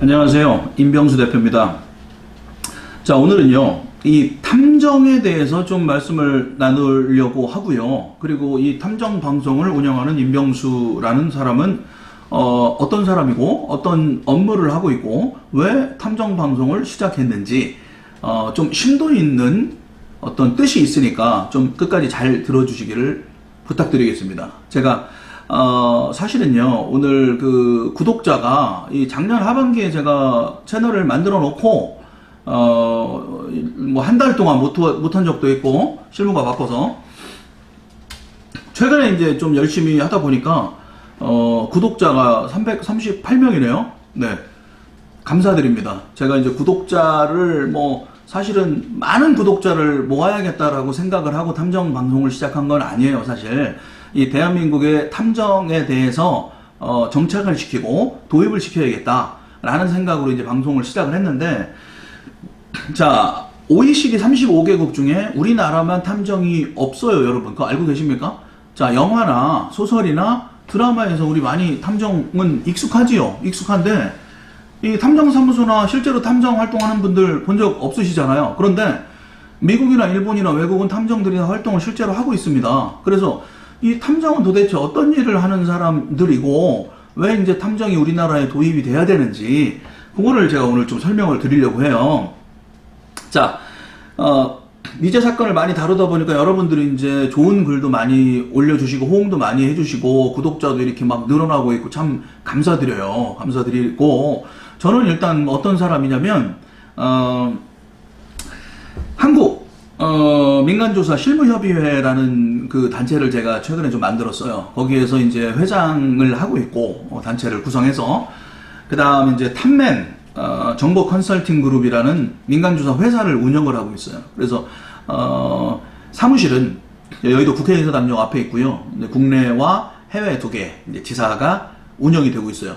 안녕하세요. 임병수 대표입니다. 자, 오늘은요, 이 탐정에 대해서 좀 말씀을 나누려고 하고요. 그리고 이 탐정 방송을 운영하는 임병수라는 사람은 어떤 사람이고 어떤 업무를 하고 있고 왜 탐정 방송을 시작했는지 좀 심도 있는 어떤 뜻이 있으니까 좀 끝까지 잘 들어주시기를 부탁드리겠습니다. 제가 사실은요, 오늘 그 구독자가 이 작년 하반기에 제가 채널을 만들어 놓고, 뭐 한 달 동안 못한 적도 있고, 실무가 바빠서, 최근에 이제 좀 열심히 하다 보니까, 구독자가 338명이네요. 네. 감사드립니다. 제가 이제 구독자를 사실은 많은 구독자를 모아야겠다라고 생각을 하고 탐정 방송을 시작한 건 아니에요, 사실. 이 대한민국의 탐정에 대해서 정착을 시키고 도입을 시켜야겠다라는 생각으로 이제 방송을 시작을 했는데, 자, OECD 35개국 중에 우리나라만 탐정이 없어요, 여러분. 그거 알고 계십니까? 자, 영화나 소설이나 드라마에서 우리 많이 탐정은 익숙하지요. 익숙한데 이 탐정사무소나 실제로 탐정 활동하는 분들 본 적 없으시잖아요. 그런데 미국이나 일본이나 외국은 탐정들이 활동을 실제로 하고 있습니다. 그래서 이 탐정은 도대체 어떤 일을 하는 사람들이고 왜 이제 탐정이 우리나라에 도입이 돼야 되는지 그거를 제가 오늘 좀 설명을 드리려고 해요. 자, 미제 사건을 많이 다루다 보니까 여러분들이 이제 좋은 글도 많이 올려주시고 호응도 많이 해주시고 구독자도 이렇게 막 늘어나고 있고 참 감사드려요. 감사드리고 저는 일단 어떤 사람이냐면 한국 민간조사 실무협의회라는 그 단체를 제가 최근에 좀 만들었어요. 거기에서 이제 회장을 하고 있고, 단체를 구성해서, 그 다음 이제 탐맨, 정보 컨설팅 그룹이라는 민간조사 회사를 운영을 하고 있어요. 그래서, 사무실은 여의도 국회의사당역 앞에 있고요. 국내와 해외 2개, 이제 지사가 운영이 되고 있어요.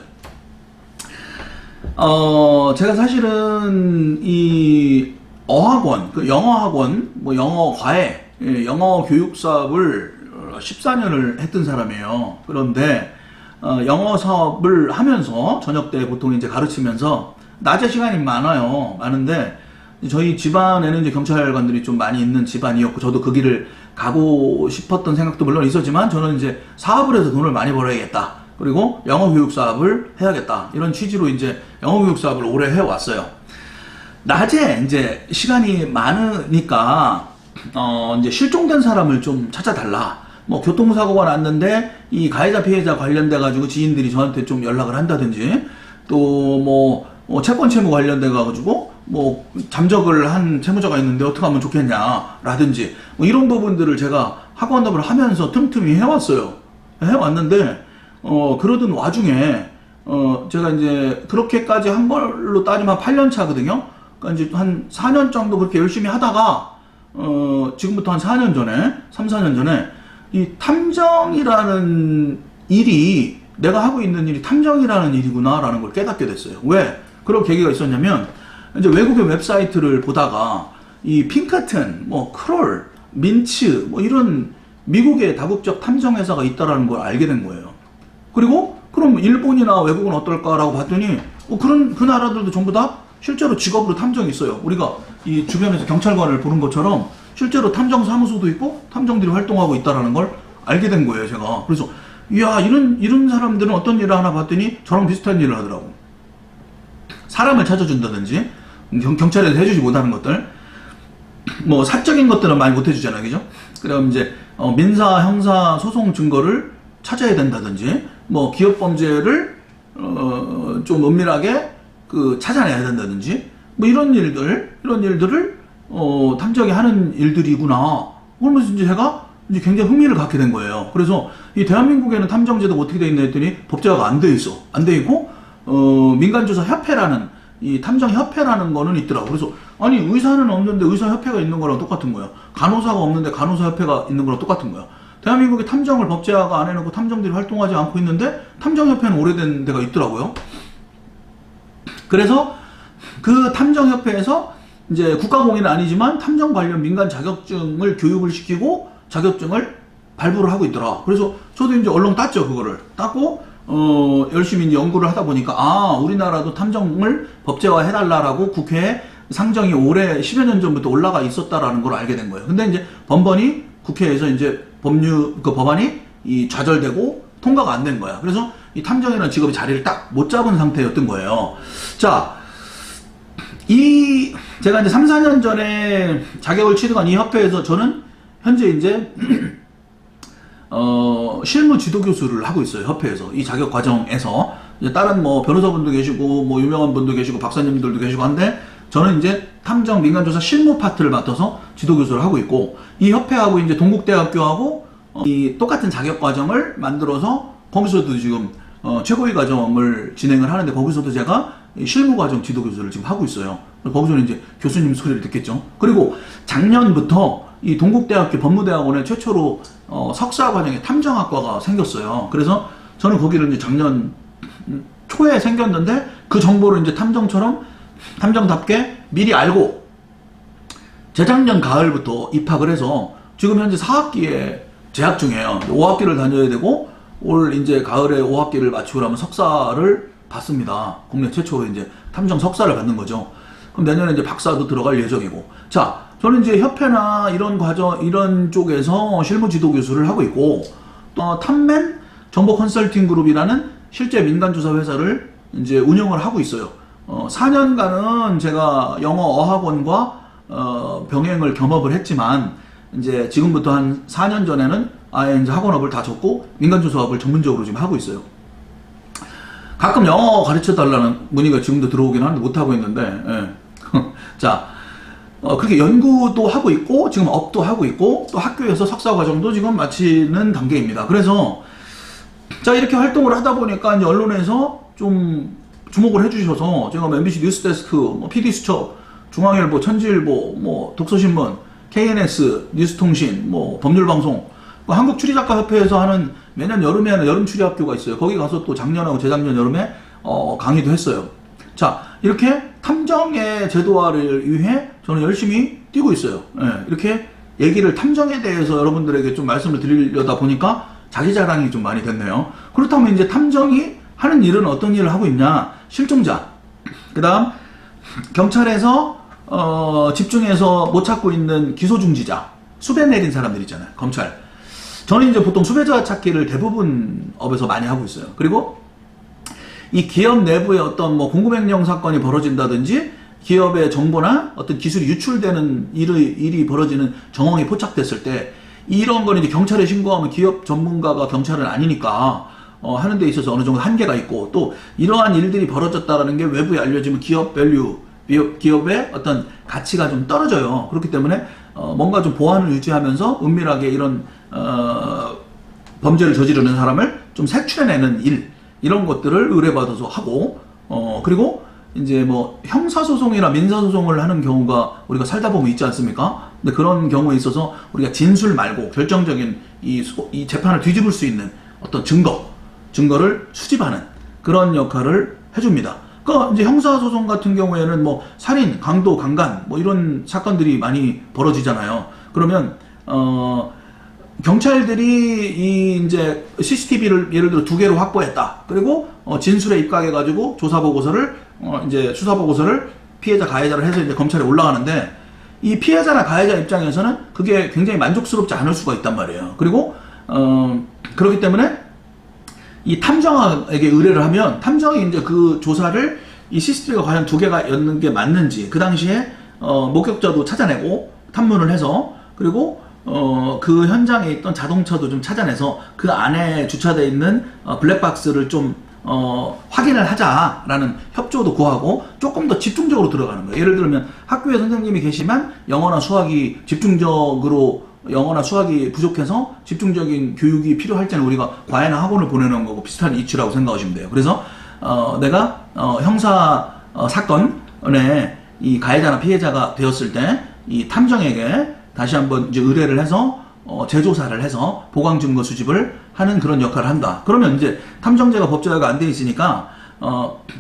제가 사실은 이 어학원, 그 영어학원, 영어 과외, 영어 교육 사업을 14년을 했던 사람이에요. 그런데 영어 사업을 하면서 저녁 때 보통 이제 가르치면서 낮에 시간이 많은데 저희 집안에는 이제 경찰관들이 좀 많이 있는 집안이었고 저도 그 길을 가고 싶었던 생각도 물론 있었지만 저는 이제 사업을 해서 돈을 많이 벌어야겠다. 그리고 영어 교육 사업을 해야겠다. 이런 취지로 이제 영어 교육 사업을 오래 해왔어요. 낮에 이제 시간이 많으니까 이제 실종된 사람을 좀 찾아달라. 교통사고가 났는데 이 가해자 피해자 관련돼 가지고 지인들이 저한테 좀 연락을 한다든지 또 채권 채무 관련돼 가지고 잠적을 한 채무자가 있는데 어떻게 하면 좋겠냐라든지 이런 부분들을 제가 학원업을 하면서 틈틈이 해왔어요. 해왔는데 그러던 와중에 제가 이제 그렇게까지 한 걸로 따지면 8년 차거든요. 그러니까 이제 한 4년 정도 그렇게 열심히 하다가 지금부터 한 4년 전에 3, 4년 전에 이 탐정이라는 일이 내가 하고 있는 일이 탐정이라는 일이구나라는 걸 깨닫게 됐어요. 왜? 그런 계기가 있었냐면 이제 외국의 웹사이트를 보다가 이 핑커튼, 크롤, 민츠 이런 미국의 다국적 탐정 회사가 있다라는 걸 알게 된 거예요. 그리고 그럼 일본이나 외국은 어떨까라고 봤더니 그 나라들도 전부 다 실제로 직업으로 탐정이 있어요. 우리가 이 주변에서 경찰관을 보는 것처럼 실제로 탐정 사무소도 있고 탐정들이 활동하고 있다라는 걸 알게 된 거예요, 제가. 그래서 이야, 이런 사람들은 어떤 일을 하나 봤더니 저랑 비슷한 일을 하더라고. 사람을 찾아준다든지 경찰에서 해주지 못하는 것들, 사적인 것들은 많이 못 해주잖아요, 그죠? 그럼 이제 민사, 형사, 소송 증거를 찾아야 된다든지, 기업 범죄를 좀 은밀하게 찾아내야 된다든지, 이런 일들을 탐정이 하는 일들이구나. 그러면서 이제 제가 이제 굉장히 흥미를 갖게 된 거예요. 그래서 이 대한민국에는 탐정제도가 어떻게 돼 있나 했더니 법제화가 안 돼 있어. 안 돼 있고 민간조사 협회라는 이 탐정협회라는 거는 있더라고. 그래서 아니 의사는 없는데 의사협회가 있는 거랑 똑같은 거야. 간호사가 없는데 간호사협회가 있는 거랑 똑같은 거야. 대한민국이 탐정을 법제화가 안 해놓고 탐정들이 활동하지 않고 있는데 탐정협회는 오래된 데가 있더라고요. 그래서 그 탐정협회에서 이제 국가공인은 아니지만 탐정 관련 민간 자격증을 교육을 시키고 자격증을 발부를 하고 있더라. 그래서 저도 이제 얼른 땄죠, 그거를. 땄고, 열심히 연구를 하다 보니까, 아, 우리나라도 탐정을 법제화 해달라라고 국회에 상정이 올해 10여 년 전부터 올라가 있었다라는 걸 알게 된 거예요. 근데 이제 번번이 국회에서 이제 법안이 좌절되고 통과가 안 된 거야. 그래서 이 탐정이라는 직업이 자리를 딱 못 잡은 상태였던 거예요. 자, 제가 이제 3, 4년 전에 자격을 취득한 이 협회에서 저는 현재 이제, 실무 지도 교수를 하고 있어요. 협회에서. 이 자격 과정에서. 이제 다른 뭐 변호사분도 계시고, 뭐 유명한 분도 계시고, 박사님들도 계시고 한데, 저는 이제 탐정 민간조사 실무 파트를 맡아서 지도 교수를 하고 있고, 이 협회하고 이제 동국대학교하고 이 똑같은 자격 과정을 만들어서 거기서도 지금 최고위 과정을 진행을 하는데, 거기서도 제가 실무 과정 지도 교수를 지금 하고 있어요. 거기서는 이제 교수님 소리를 듣겠죠. 그리고 작년부터 이 동국대학교 법무대학원에 최초로 석사 과정에 탐정학과가 생겼어요. 그래서 저는 거기를 이제 작년 초에 생겼는데, 그 정보를 이제 탐정답게 미리 알고 재작년 가을부터 입학을 해서 지금 현재 4학기에 재학 중이에요. 5학기를 다녀야 되고, 올 이제 가을에 5학기를 마치고 나면 석사를 받습니다. 국내 최초로 이제 탐정 석사를 받는 거죠. 그럼 내년에 이제 박사도 들어갈 예정이고. 자, 저는 이제 협회나 이런 과정, 이런 쪽에서 실무 지도 교수를 하고 있고, 또 탐맨 정보 컨설팅 그룹이라는 실제 민간조사 회사를 이제 운영을 하고 있어요. 4년간은 제가 영어 어학원과 병행을 겸업을 했지만, 이제 지금부터 한 4년 전에는 아예 이제 학원업을 다 접고 민간조사업을 전문적으로 지금 하고 있어요. 가끔 영어 가르쳐 달라는 문의가 지금도 들어오긴 하는데 못하고 있는데, 예. 자, 그렇게 연구도 하고 있고, 지금 업도 하고 있고, 또 학교에서 석사 과정도 지금 마치는 단계입니다. 그래서, 자, 이렇게 활동을 하다 보니까 이제 언론에서 좀 주목을 해주셔서, 제가 뭐 MBC 뉴스데스크, 뭐 PD수첩, 중앙일보, 천지일보, 뭐 독서신문, KNS, 뉴스통신, 뭐 법률방송, 뭐 한국추리작가협회에서 하는 매년 여름에 하는 여름 추리학교가 있어요. 거기 가서 또 작년하고 재작년 여름에 강의도 했어요. 자, 이렇게 탐정의 제도화를 위해 저는 열심히 뛰고 있어요. 예, 이렇게 얘기를 탐정에 대해서 여러분들에게 좀 말씀을 드리려다 보니까 자기 자랑이 좀 많이 됐네요. 그렇다면 이제 탐정이 하는 일은 어떤 일을 하고 있냐? 실종자, 그 다음 경찰에서 집중해서 못 찾고 있는 기소중지자, 수배 내린 사람들 있잖아요. 검찰. 저는 이제 보통 수배자 찾기를 대부분 업에서 많이 하고 있어요. 그리고 이 기업 내부에 어떤 뭐 공급횡령 사건이 벌어진다든지, 기업의 정보나 어떤 기술이 유출되는 일이 벌어지는 정황이 포착됐을 때, 이런 거는 이제 경찰에 신고하면 기업 전문가가 경찰은 아니니까 하는 데 있어서 어느 정도 한계가 있고, 또 이러한 일들이 벌어졌다라는 게 외부에 알려지면 기업 밸류, 기업의 어떤 가치가 좀 떨어져요. 그렇기 때문에 뭔가 좀 보안을 유지하면서 은밀하게 이런 범죄를 저지르는 사람을 좀 색출해내는 일, 이런 것들을 의뢰받아서 하고, 그리고 이제 뭐 형사소송이나 민사소송을 하는 경우가 우리가 살다 보면 있지 않습니까? 근데 그런 경우에 있어서 우리가 진술 말고 결정적인 이 재판을 뒤집을 수 있는 어떤 증거를 수집하는 그런 역할을 해줍니다. 그러니까 이제 형사소송 같은 경우에는 뭐 살인, 강도, 강간 뭐 이런 사건들이 많이 벌어지잖아요. 그러면 경찰들이 이제 CCTV를 예를 들어 2개로 확보했다. 그리고 진술에 입각해가지고 조사 보고서를 이제 수사 보고서를 피해자 가해자를 해서 이제 검찰에 올라가는데, 이 피해자나 가해자 입장에서는 그게 굉장히 만족스럽지 않을 수가 있단 말이에요. 그리고 그렇기 때문에 이 탐정에게 의뢰를 하면 탐정이 이제 그 조사를 이 CCTV가 과연 2개가 였는 게 맞는지, 그 당시에 목격자도 찾아내고 탐문을 해서, 그리고 그 현장에 있던 자동차도 좀 찾아내서 그 안에 주차되어 있는 블랙박스를 좀 확인을 하자라는 협조도 구하고 조금 더 집중적으로 들어가는 거예요. 예를 들면 학교에 선생님이 계시면 영어나 수학이 부족해서 집중적인 교육이 필요할 때는 우리가 과외나 학원을 보내는 거고 비슷한 이치라고 생각하시면 돼요. 그래서 내가 형사 사건에 이 가해자나 피해자가 되었을 때 이 탐정에게 다시 한번 이제 의뢰를 해서 재조사를 해서 보강 증거 수집을 하는 그런 역할을 한다. 그러면 이제 탐정제가 법제화가 안 돼 있으니까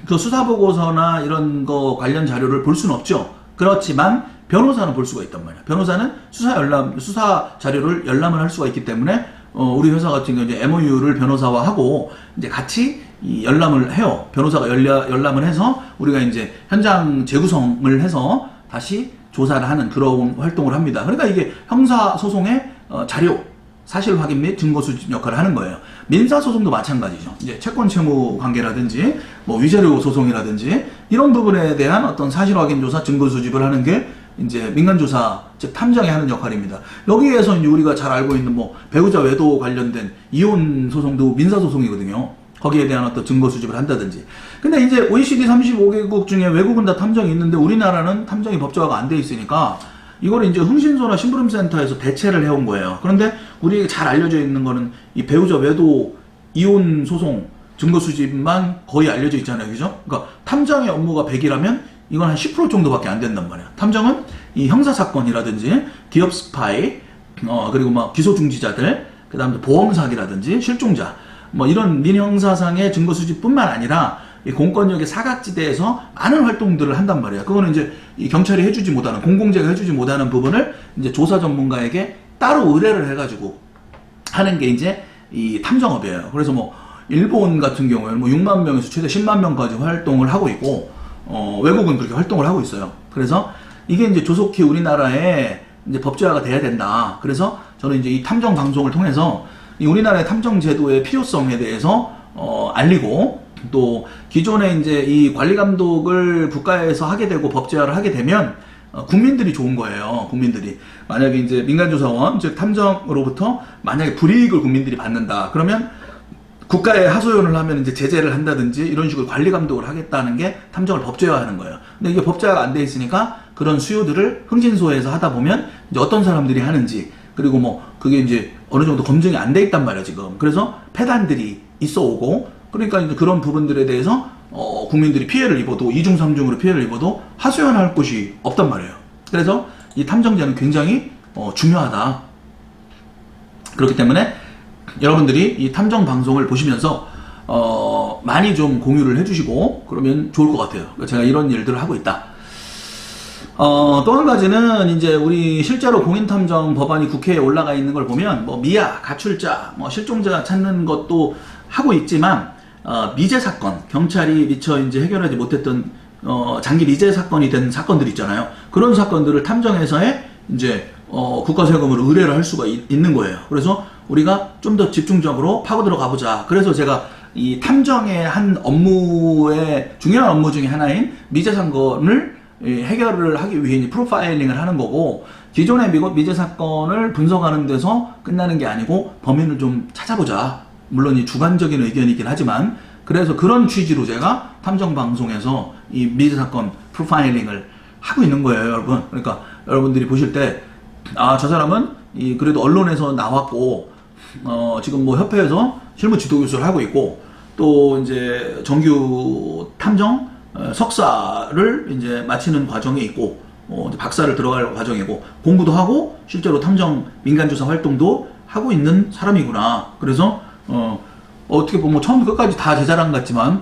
그 수사 보고서나 이런 거 관련 자료를 볼 수는 없죠. 그렇지만 변호사는 볼 수가 있단 말이야. 변호사는 수사 자료를 열람을 할 수가 있기 때문에 우리 회사 같은 경우 이제 MOU를 변호사와 하고 이제 같이 이 열람을 해요. 변호사가 열람을 해서 우리가 이제 현장 재구성을 해서 다시 조사를 하는 그런 활동을 합니다. 그러니까 이게 형사소송의 자료, 사실 확인 및 증거 수집 역할을 하는 거예요. 민사소송도 마찬가지죠. 이제 채권 채무 관계라든지 뭐 위자료 소송이라든지 이런 부분에 대한 어떤 사실 확인 조사, 증거 수집을 하는 게 이제 민간조사, 즉 탐정이 하는 역할입니다. 여기에서 이제 우리가 잘 알고 있는 뭐 배우자 외도 관련된 이혼 소송도 민사소송이거든요. 거기에 대한 어떤 증거 수집을 한다든지. 근데 이제 OECD 35개국 중에 외국은 다 탐정이 있는데 우리나라는 탐정이 법제화가 안 돼 있으니까 이거를 이제 흥신소나 심부름센터에서 대체를 해온 거예요. 그런데 우리에게 잘 알려져 있는 거는 이 배우자 외도 이혼 소송 증거 수집만 거의 알려져 있잖아요. 그죠? 그러니까 탐정의 업무가 100이라면 이건 한 10% 정도밖에 안 된단 말이야. 탐정은 이 형사사건이라든지 기업 스파이, 그리고 막 기소중지자들, 그 다음에 보험 사기라든지 실종자, 뭐 이런 민형사상의 증거 수집뿐만 아니라 이 공권력의 사각지대에서 많은 활동들을 한단 말이에요. 그거는 이제 이 경찰이 해주지 못하는, 공공재가 해주지 못하는 부분을 이제 조사 전문가에게 따로 의뢰를 해가지고 하는 게 이제 이 탐정업이에요. 그래서 뭐 일본 같은 경우에는 뭐 6만 명에서 최대 10만 명까지 활동을 하고 있고, 외국은 그렇게 활동을 하고 있어요. 그래서 이게 이제 조속히 우리나라에 이제 법제화가 돼야 된다. 그래서 저는 이제 이 탐정 방송을 통해서 이 우리나라의 탐정 제도의 필요성에 대해서 알리고, 또 기존에 이제 이 관리 감독을 국가에서 하게 되고 법제화를 하게 되면 국민들이 좋은 거예요. 국민들이 만약에 이제 민간조사원 즉 탐정으로부터 만약에 불이익을 국민들이 받는다 그러면 국가에 하소연을 하면 이제 제재를 한다든지 이런 식으로 관리 감독을 하겠다는 게 탐정을 법제화하는 거예요. 근데 이게 법제화가 안 돼 있으니까 그런 수요들을 흥진소에서 하다 보면 이제 어떤 사람들이 하는지, 그리고 뭐 그게 이제 어느 정도 검증이 안 돼 있단 말이에요 지금. 그래서 폐단들이 있어 오고, 그러니까 이제 그런 부분들에 대해서 국민들이 피해를 입어도, 이중 삼중으로 피해를 입어도 하소연할 곳이 없단 말이에요. 그래서 이 탐정제는 굉장히 중요하다. 그렇기 때문에 여러분들이 이 탐정 방송을 보시면서 많이 좀 공유를 해주시고 그러면 좋을 것 같아요. 제가 이런 일들을 하고 있다. 또 한 가지는 이제 우리 실제로 공인탐정 법안이 국회에 올라가 있는 걸 보면 뭐 미아, 가출자, 뭐 실종자 찾는 것도 하고 있지만 미제 사건, 경찰이 미처 이제 해결하지 못했던 장기 미제 사건이 된 사건들 있잖아요. 그런 사건들을 탐정에서의 이제 국가 세금으로 의뢰를 할 수가 있는 거예요. 그래서 우리가 좀 더 집중적으로 파고 들어가 보자. 그래서 제가 이 탐정의 한 업무의 중요한 업무 중에 하나인 미제 사건을 해결을 하기 위해 프로파일링을 하는 거고, 기존의 미제 사건을 분석하는 데서 끝나는 게 아니고 범인을 좀 찾아보자. 물론 이 주관적인 의견이긴 하지만, 그래서 그런 취지로 제가 탐정 방송에서 이 미제 사건 프로파일링을 하고 있는 거예요, 여러분. 그러니까 여러분들이 보실 때, 아, 저 사람은 그래도 언론에서 나왔고, 지금 뭐 협회에서 실무 지도 교수를 하고 있고, 또 이제 정규 탐정 석사를 이제 마치는 과정에 있고, 이제 박사를 들어갈 과정이고, 공부도 하고 실제로 탐정 민간조사 활동도 하고 있는 사람이구나. 그래서 어떻게 보면 처음부터 끝까지 다 제 자랑 같지만,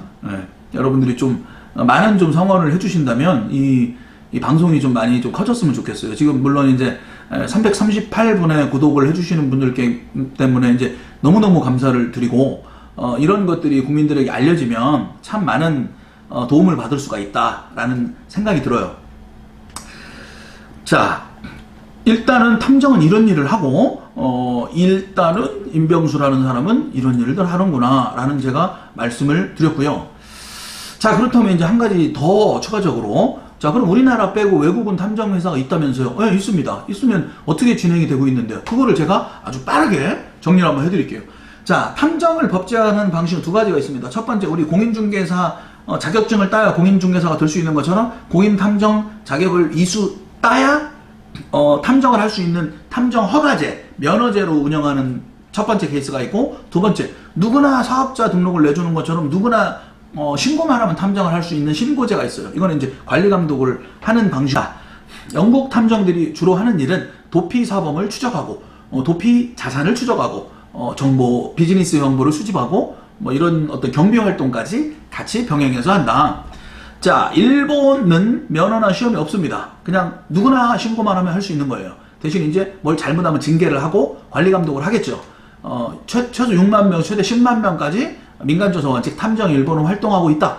여러분들이 좀 많은 좀 성원을 해주신다면 이 방송이 좀 많이 좀 커졌으면 좋겠어요. 지금 물론 이제 338분의 구독을 해주시는 분들께 때문에 이제 너무너무 감사를 드리고, 이런 것들이 국민들에게 알려지면 참 많은 도움을 받을 수가 있다라는 생각이 들어요. 자, 일단은 탐정은 이런 일을 하고, 일단은 임병수라는 사람은 이런 일을 하는구나 라는 제가 말씀을 드렸고요. 자, 그렇다면 이제 한 가지 더 추가적으로, 자, 그럼 우리나라 빼고 외국은 탐정 회사가 있다면서요? 네, 있습니다. 있으면 어떻게 진행이 되고 있는데요? 그거를 제가 아주 빠르게 정리를 한번 해드릴게요. 자, 탐정을 법제화하는 방식은 두 가지가 있습니다. 첫 번째, 우리 공인중개사 자격증을 따야 공인중개사가 될 수 있는 것처럼 공인탐정 자격을 이수 따야 탐정을 할 수 있는 탐정 허가제, 면허제로 운영하는 첫 번째 케이스가 있고, 두 번째, 누구나 사업자 등록을 내주는 것처럼 누구나 신고만 하면 탐정을 할 수 있는 신고제가 있어요. 이거는 이제 관리 감독을 하는 방식이다. 영국 탐정들이 주로 하는 일은 도피 사범을 추적하고, 도피 자산을 추적하고, 정보, 비즈니스 정보를 수집하고, 뭐 이런 어떤 경비 활동까지 같이 병행해서 한다. 자, 일본은 면허나 시험이 없습니다. 그냥 누구나 신고만 하면 할 수 있는 거예요. 대신 이제 뭘 잘못하면 징계를 하고 관리 감독을 하겠죠. 최소 6만 명, 최대 10만 명까지 민간조사원, 즉 탐정 일본은 활동하고 있다.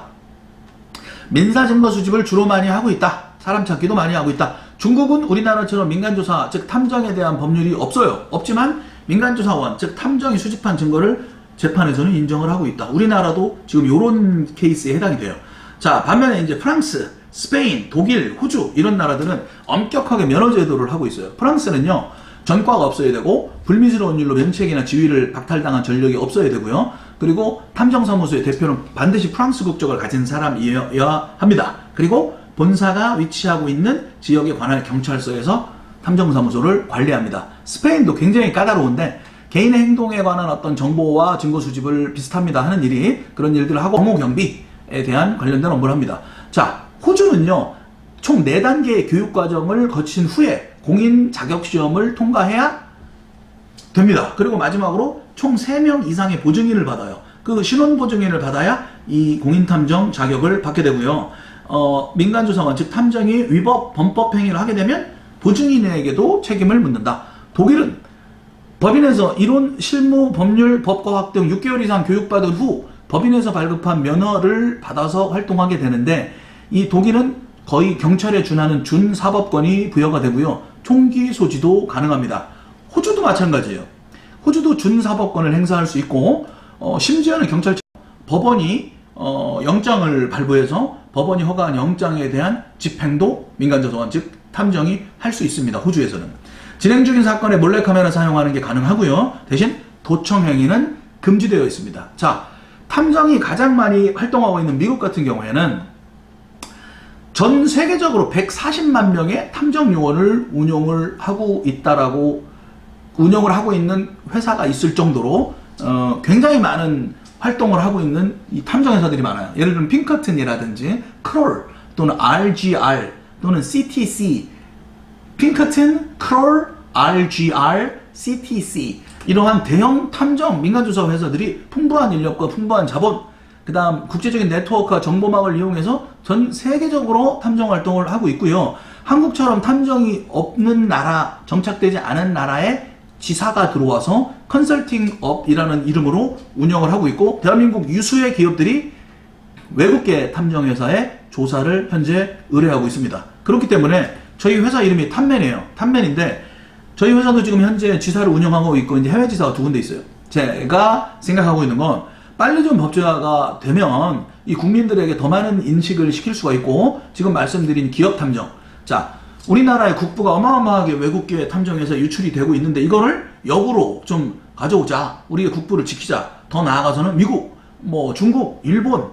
민사 증거 수집을 주로 많이 하고 있다. 사람 찾기도 많이 하고 있다. 중국은 우리나라처럼 민간조사, 즉 탐정에 대한 법률이 없어요. 없지만 민간조사원, 즉 탐정이 수집한 증거를 재판에서는 인정을 하고 있다. 우리나라도 지금 이런 케이스에 해당이 돼요. 자, 반면에 이제 프랑스, 스페인, 독일, 호주 이런 나라들은 엄격하게 면허 제도를 하고 있어요. 프랑스는요, 전과가 없어야 되고 불미스러운 일로 면책이나 지위를 박탈당한 전력이 없어야 되고요. 그리고 탐정사무소의 대표는 반드시 프랑스 국적을 가진 사람이어야 합니다. 그리고 본사가 위치하고 있는 지역에 관할 경찰서에서 탐정사무소를 관리합니다. 스페인도 굉장히 까다로운데 개인의 행동에 관한 어떤 정보와 증거 수집을 비슷합니다 하는 일이 그런 일들을 하고 업무 경비에 대한 관련된 업무를 합니다. 자, 호주는요, 총 4단계의 교육과정을 거친 후에 공인 자격시험을 통과해야 됩니다. 그리고 마지막으로 총 3명 이상의 보증인을 받아요. 그 신원 보증인을 받아야 이 공인탐정 자격을 받게 되고요. 민간조사원, 즉 탐정이 위법, 범법 행위를 하게 되면 보증인에게도 책임을 묻는다. 독일은 법인에서 이론, 실무, 법률, 법과학 등 6개월 이상 교육받은 후 법인에서 발급한 면허를 받아서 활동하게 되는데, 이 독일은 거의 경찰에 준하는 준사법권이 부여가 되고요. 총기 소지도 가능합니다. 호주도 마찬가지예요. 호주도 준사법권을 행사할 수 있고, 심지어는 경찰청, 법원이 영장을 발부해서 법원이 허가한 영장에 대한 집행도 민간조사원, 즉 탐정이 할 수 있습니다. 호주에서는. 진행 중인 사건에 몰래카메라 사용하는 게 가능하고요. 대신 도청 행위는 금지되어 있습니다. 자, 탐정이 가장 많이 활동하고 있는 미국 같은 경우에는 전 세계적으로 140만 명의 탐정 요원을 운영을 하고 있는 회사가 있을 정도로 굉장히 많은 활동을 하고 있는 이 탐정 회사들이 많아요. 예를 들면 핑커튼이라든지 크롤 또는 RGR 또는 CTC, 핑커튼, 크롤, RGR, CTC 이러한 대형 탐정 민간조사 회사들이 풍부한 인력과 풍부한 자본, 그 다음 국제적인 네트워크와 정보망을 이용해서 전 세계적으로 탐정 활동을 하고 있고요. 한국처럼 탐정이 없는 나라, 정착되지 않은 나라에 지사가 들어와서 컨설팅업이라는 이름으로 운영을 하고 있고, 대한민국 유수의 기업들이 외국계 탐정회사에 조사를 현재 의뢰하고 있습니다. 그렇기 때문에 저희 회사 이름이 탐맨이에요. 탐맨인데 저희 회사도 지금 현재 지사를 운영하고 있고 이제 해외 지사가 2군데 있어요. 제가 생각하고 있는 건 빨리 좀 법제화가 되면 이 국민들에게 더 많은 인식을 시킬 수가 있고, 지금 말씀드린 기업 탐정, 자, 우리나라의 국부가 어마어마하게 외국계 탐정에서 유출이 되고 있는데 이거를 역으로 좀 가져오자, 우리의 국부를 지키자. 더 나아가서는 미국, 중국, 일본,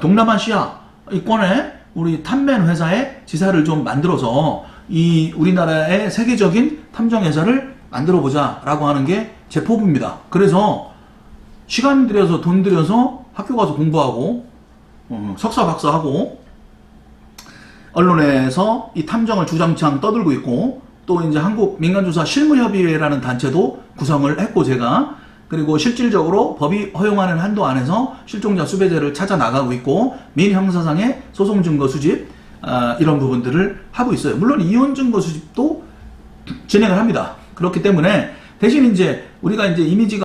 동남아시아 이권에 우리 탐맨 회사의 지사를 좀 만들어서 이 우리나라의 세계적인 탐정 회사를 만들어 보자 라고 하는 게 제 포부입니다. 그래서 시간 들여서 돈 들여서 학교 가서 공부하고 석사 박사하고 언론에서 이 탐정을 주장창 떠들고 있고, 또 이제 한국 민간조사 실무협의회라는 단체도 구성을 했고 제가, 그리고 실질적으로 법이 허용하는 한도 안에서 실종자 수배제를 찾아 나가고 있고, 민형사상의 소송 증거 수집 이런 부분들을 하고 있어요. 물론 이혼 증거 수집도 진행을 합니다. 그렇기 때문에 대신 이제 우리가 이제 이미지가